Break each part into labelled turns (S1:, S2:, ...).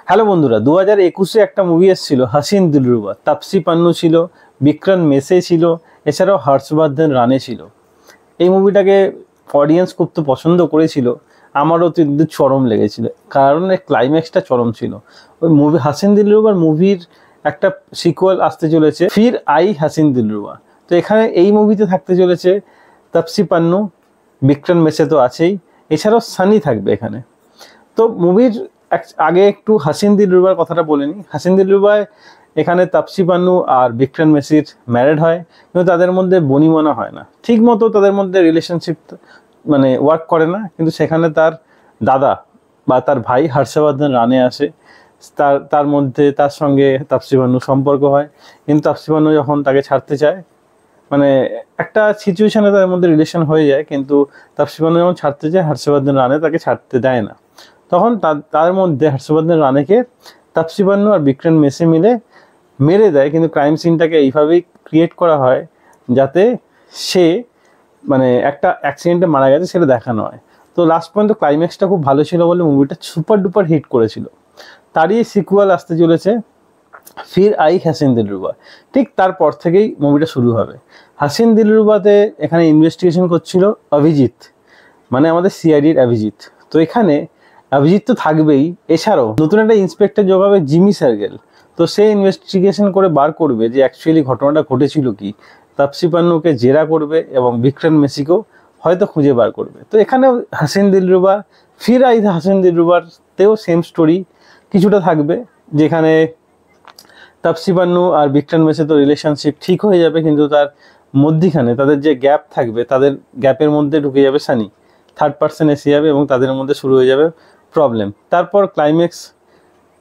S1: Hello বন্ধুরা, 2021-এ একটা movie এসেছিল হাসিন দিলরুবা। তাপসি পান্নু ছিল, বিক্রম মেসে ছিল, এছাড়াও হর্ষবর্ধন রানে ছিল। এই মুভিটাকে অডিয়েন্স খুব তো পছন্দ করেছিল, আমারও কিন্তু চরম লেগেছিল, কারণ এর ক্লাইম্যাক্সটা চরম ছিল। ওই মুভি হাসিন দিলরুবার মুভির একটা সিকুয়াল আসতে চলেছে, ফির আই হাসিন দিলরুবা। তো এখানে এই মুভিতে থাকতে চলেছে তাপসি পান্নু, বিক্রম মেসে তো আছেই, এছাড়াও সানি থাকবে এখানে। তো মুভির আগে একটু হাসিন দিলরুবার কথাটা বলে নিই। হাসিন দিলরুবা এখানে তাপসি পান্নু আর বিক্রম মেসির ম্যারেড হয়, কিন্তু তাদের মধ্যে বনিমনা হয় না, ঠিক মতো তাদের মধ্যে রিলেশনশিপ মানে ওয়ার্ক করে না। কিন্তু সেখানে তার দাদা বা তার ভাই হর্ষবর্ধন রানে আসে, তার মধ্যে তার সঙ্গে তাপসি পান্নু সম্পর্ক হয়। কিন্তু তাপসি পান্নু যখন তাকে ছাড়তে চায়, মানে একটা সিচুয়েশনে তাদের মধ্যে রিলেশন হয়ে যায়, কিন্তু তাপসি পান্নু যখন ছাড়তে চায় হর্ষবর্ধন রানে তাকে ছাড়তে দেয় না। তখন তার মধ্যে হর্ষবর্ধন রানেকে তাপসি পান্নু আর বিক্রম মেসে মিলে মেরে দেয়। কিন্তু ক্রাইম সিনটাকে এইভাবেই ক্রিয়েট করা হয় যাতে সে মানে একটা অ্যাক্সিডেন্টে মারা গেছে সেটা দেখানো হয়। তো লাস্ট পর্যন্ত ক্লাইম্যাক্সটা খুব ভালো ছিল বলে মুভিটা সুপার ডুপার হিট করেছিল। তারই সিকুয়াল আসতে চলেছে, ফির আই হাসিন দিলরুবা। ঠিক তারপর থেকেই মুভিটা শুরু হবে। হাসিন দিলরুবাতে এখানে ইনভেস্টিগেশন করছিল অভিজিৎ, মানে আমাদের সিআইডির অভিজিৎ। তো এখানে অভিজিৎ তো থাকবেই, এছাড়াও নতুন একটা ইন্সপেক্টর যোগ হবে, জিমি সার্গেল। তো সে ইনভেস্টিগেশন করে বার করবে যে অ্যাকচুয়ালি ঘটনাটা ঘটেছিল কি, তাপসি পান্নুকে জেরা করবে এবং বিক্রম মেসিকেও হয়তো খুঁজে বার করবে। তো এখানে হাসিন দিলরুবা, ফির আই হাসিন দিলরুবারতেও সেম স্টোরি কিছুটা থাকবে, যেখানে তাপসি পান্নু আর বিক্রম মেসে তো রিলেশনশিপ ঠিক হয়ে যাবে, কিন্তু তার মধ্যিখানে তাদের যে গ্যাপ থাকবে, তাদের গ্যাপের মধ্যে ঢুকে যাবে সানি, থার্ড পার্সন এসে যাবে এবং তাদের মধ্যে শুরু হয়ে যাবে প্রবলেম। তারপর ক্লাইম্যাক্স,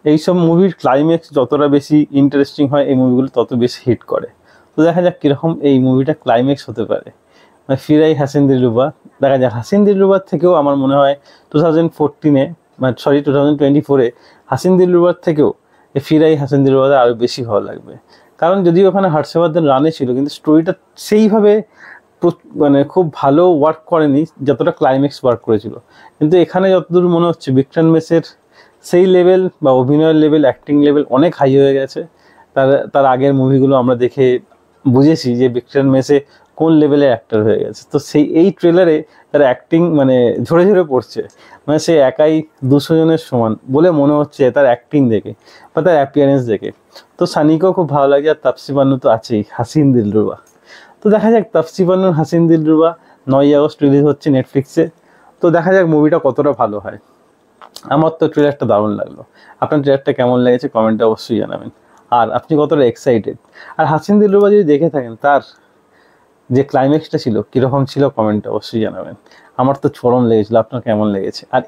S1: এইসব মুভির ক্লাইম্যাক্স যতটা বেশি ইন্টারেস্টিং হয় এই মুভিগুলো তত বেশি হিট করে। তো দেখা যাক কীরকম এই মুভিটা ক্লাইম্যাক্স হতে পারে। মানে ফিরাই হাসিন দিলরুবা, দেখা যাক। হাসিন দিলরুবার থেকেও আমার মনে হয় 2014-এ, মানে 2024-এ হাসিন দিলরুবার থেকেও ফিরাই হাসিন দিলরুবাদের আরও বেশি ভালো লাগবে। কারণ যদিও ওখানে হর্ষবর্ধন রানে ছিল, কিন্তু স্টোরিটা সেইভাবে মানে খুব ভালো ওয়ার্ক করেনি যতটা ক্লাইম্যাক্স ওয়ার্ক করেছিল। কিন্তু এখানে যতদূর মনে হচ্ছে বিক্রম মেসের সেই লেভেল বা অভিনয়ের লেভেল, অ্যাক্টিং লেভেল অনেক হাই হয়ে গেছে। তার আগের মুভিগুলো আমরা দেখে বুঝেছি যে বিক্রম মেসে কোন লেভেলের অ্যাক্টর হয়ে গেছে। তো এই ট্রেলারে তার অ্যাক্টিং মানে ঝরে ঝরে পড়ছে, মানে সে একাই 200 জনের সমান বলে মনে হচ্ছে তার অ্যাক্টিং দেখে বা তার অ্যাপিয়ারেন্স দেখে। তো সানিকেও খুব ভালো লাগে, আর তাপসি পান্নু তো আছেই, হাসিন দিলরুবা। তো দেখা যাক তাপসি পান্নুর হাসিন দিলরুবা 9ই আগস্ট রিলিজ হচ্ছে নেটফ্লিক্সে। তো দেখা যাক মুভিটা কতটা ভালো হয়। আমার তো ট্রেলারটা দারুণ লাগলো। আপনার ট্রেলারটা কেমন লেগেছে কমেন্টে অবশ্যই জানাবেন, আর আপনি কতটা এক্সাইটেড। আর হাসিন দিলরুবা যদি দেখে থাকেন, তার যে ক্লাইম্যাক্সটা ছিল কীরকম ছিল কমেন্টে অবশ্যই জানাবেন। আমার তো চরম লেগেছিলো, আপনার কেমন লেগেছে। আর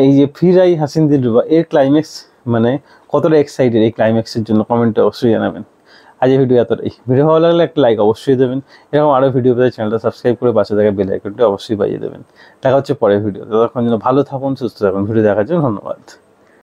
S1: এই যে ফির আই হাসিন দিলরুবা এর ক্লাইম্যাক্স মানে কতটা এক্সাইটেড এই ক্লাইম্যাক্সের জন্য কমেন্টে অবশ্যই জানাবেন। আজ এই ভিডিও এতটাই। ভিডিও ভালো লাগলে একটা লাইক অবশ্যই দেবেন। এরকম আরও ভিডিও পেতে চ্যানেলটা সাবস্ক্রাইব করে পাশে থাকা বেল আইকনটি অবশ্যই বাজিয়ে দেবেন। দেখা হচ্ছে পরের ভিডিও। ততক্ষণ যেন ভালো থাকুন, সুস্থ থাকুন। ভিডিও দেখার জন্য ধন্যবাদ।